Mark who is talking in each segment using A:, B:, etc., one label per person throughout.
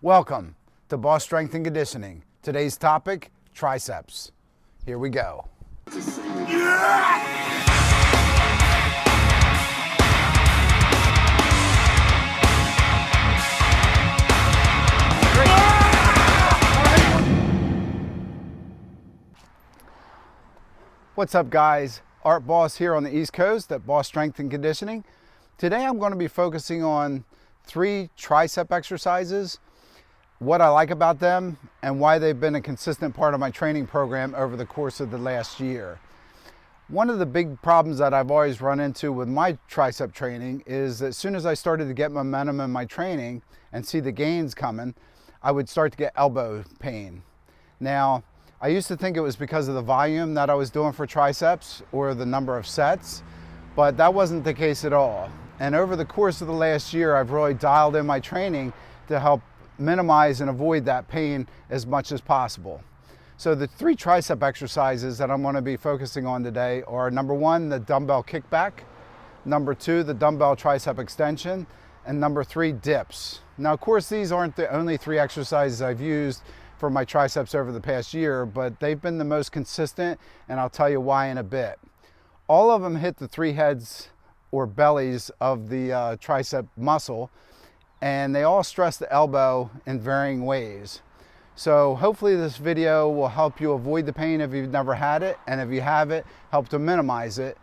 A: Welcome to Boss Strength and Conditioning. Today's topic, triceps. Here we go. What's up, guys? Art Boss here on the East Coast at Boss Strength and Conditioning. Today I'm going to be focusing on 3 tricep exercises, what I like about them, and why they've been a consistent part of my training program over the course of the last year. One of the big problems that I've always run into with my tricep training is that as soon as I started to get momentum in my training and see the gains coming, I would start to get elbow pain. Now, I used to think it was because of the volume that I was doing for triceps or the number of sets, but that wasn't the case at all. And over the course of the last year, I've really dialed in my training to help minimize and avoid that pain as much as possible. So the 3 tricep exercises that I'm going to be focusing on today are number 1, the dumbbell kickback, number 2, the dumbbell tricep extension, and number 3, dips. Now, of course, these aren't the only 3 exercises I've used for my triceps over the past year, but they've been the most consistent, and I'll tell you why in a bit. All of them hit the 3 heads or bellies of the tricep muscle, and they all stress the elbow in varying ways. So hopefully this video will help you avoid the pain if you've never had it, and if you have it, help to minimize it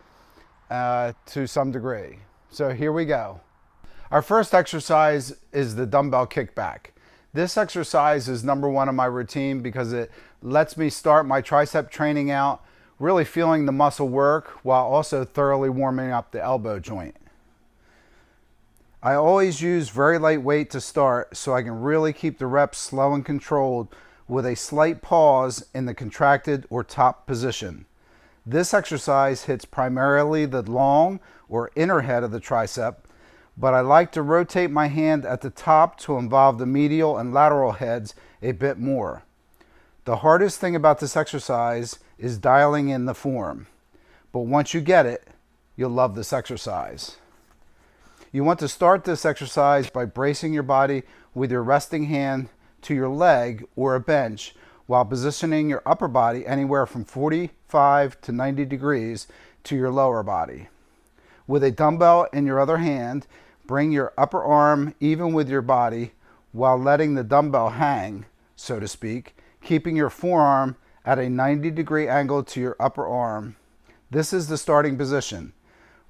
A: to some degree. So here we go. Our first exercise is the dumbbell kickback. This exercise is number 1 on my routine because it lets me start my tricep training out really feeling the muscle work while also thoroughly warming up the elbow joint. I always use very light weight to start so I can really keep the reps slow and controlled with a slight pause in the contracted or top position. This exercise hits primarily the long or inner head of the tricep, but I like to rotate my hand at the top to involve the medial and lateral heads a bit more. The hardest thing about this exercise is dialing in the form, but once you get it, you'll love this exercise. You want to start this exercise by bracing your body with your resting hand to your leg or a bench while positioning your upper body anywhere from 45 to 90 degrees to your lower body. With a dumbbell in your other hand, bring your upper arm even with your body while letting the dumbbell hang, so to speak, keeping your forearm at a 90-degree angle to your upper arm. This is the starting position.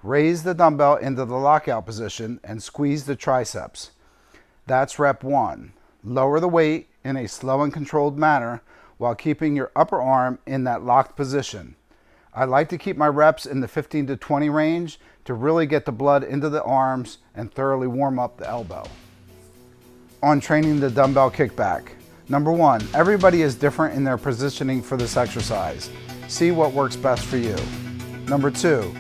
A: Raise the dumbbell into the lockout position and squeeze the triceps. That's rep 1. Lower the weight in a slow and controlled manner while keeping your upper arm in that locked position. I like to keep my reps in the 15 to 20 range to really get the blood into the arms and thoroughly warm up the elbow. On training the dumbbell kickback. Number 1, everybody is different in their positioning for this exercise. See what works best for you. Number 2,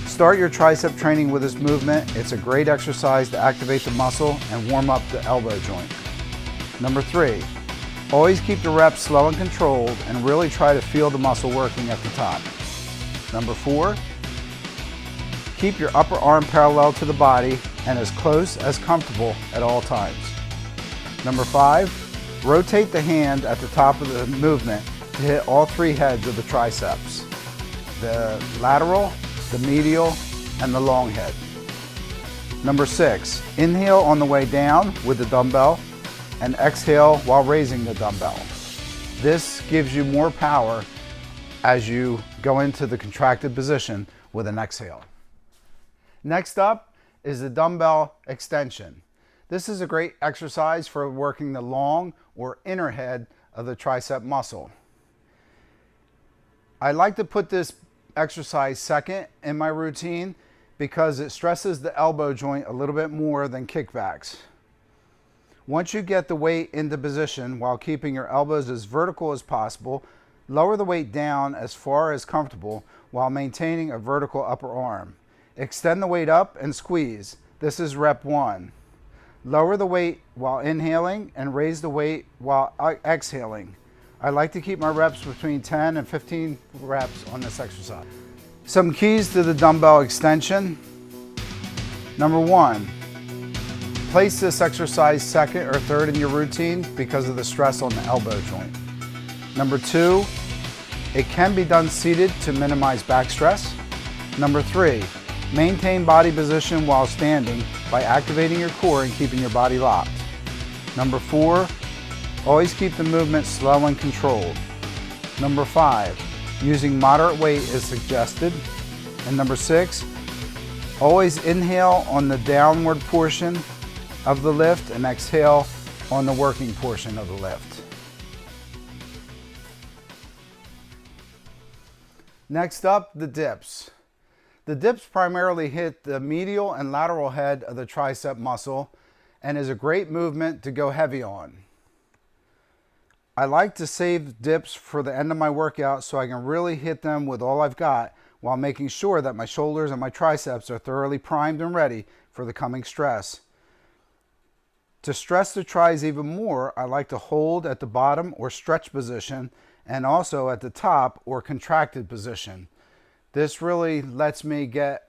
A: start your tricep training with this movement. It's a great exercise to activate the muscle and warm up the elbow joint. Number 3, always keep the reps slow and controlled and really try to feel the muscle working at the top. Number 4, keep your upper arm parallel to the body and as close as comfortable at all times. Number 5, rotate the hand at the top of the movement to hit all 3 heads of the triceps: the lateral, the medial, and the long head. Number 6, inhale on the way down with the dumbbell and exhale while raising the dumbbell. This gives you more power as you go into the contracted position with an exhale. Next up is the dumbbell extension. This is a great exercise for working the long or inner head of the tricep muscle. I like to put this exercise second in my routine because it stresses the elbow joint a little bit more than kickbacks. Once you get the weight into position while keeping your elbows as vertical as possible, lower the weight down as far as comfortable while maintaining a vertical upper arm. Extend the weight up and squeeze. This is rep 1. Lower the weight while inhaling and raise the weight while exhaling. I like to keep my reps between 10 and 15 reps on this exercise. Some keys to the dumbbell extension. Number 1, Place this exercise second or third in your routine because of the stress on the elbow joint. Number 2, it can be done seated to minimize back stress. Number 3, maintain body position while standing by activating your core and keeping your body locked. Number 4, always keep the movement slow and controlled. Number 5, using moderate weight is suggested. And number 6, always inhale on the downward portion of the lift and exhale on the working portion of the lift. Next up, the dips. The dips primarily hit the medial and lateral head of the tricep muscle and is a great movement to go heavy on. I like to save dips for the end of my workout so I can really hit them with all I've got while making sure that my shoulders and my triceps are thoroughly primed and ready for the coming stress. To stress the tris even more, I like to hold at the bottom or stretch position and also at the top or contracted position. This really lets me get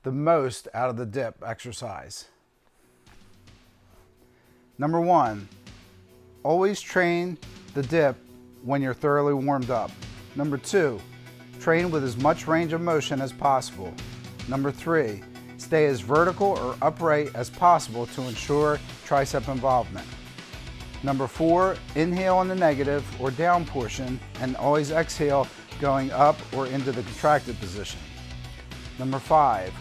A: the most out of the dip exercise. Number 1, always train the dip when you're thoroughly warmed up. Number 2, train with as much range of motion as possible. Number 3, stay as vertical or upright as possible to ensure tricep involvement. Number 4, inhale on the negative or down portion and always exhale going up or into the contracted position. Number 5,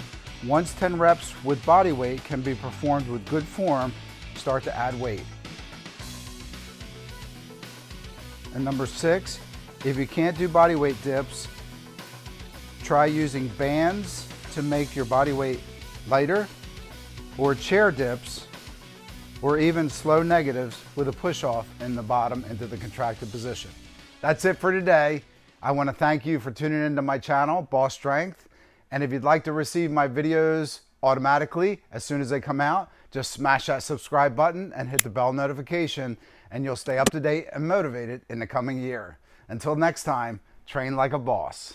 A: once 10 reps with body weight can be performed with good form, start to add weight. And number 6, if you can't do body weight dips, try using bands to make your body weight lighter, or chair dips, or even slow negatives with a push off in the bottom into the contracted position. That's it for today. I want to thank you for tuning into my channel, Boss Strength. And if you'd like to receive my videos automatically as soon as they come out, just smash that subscribe button and hit the bell notification, and you'll stay up to date and motivated in the coming year. Until next time, train like a boss.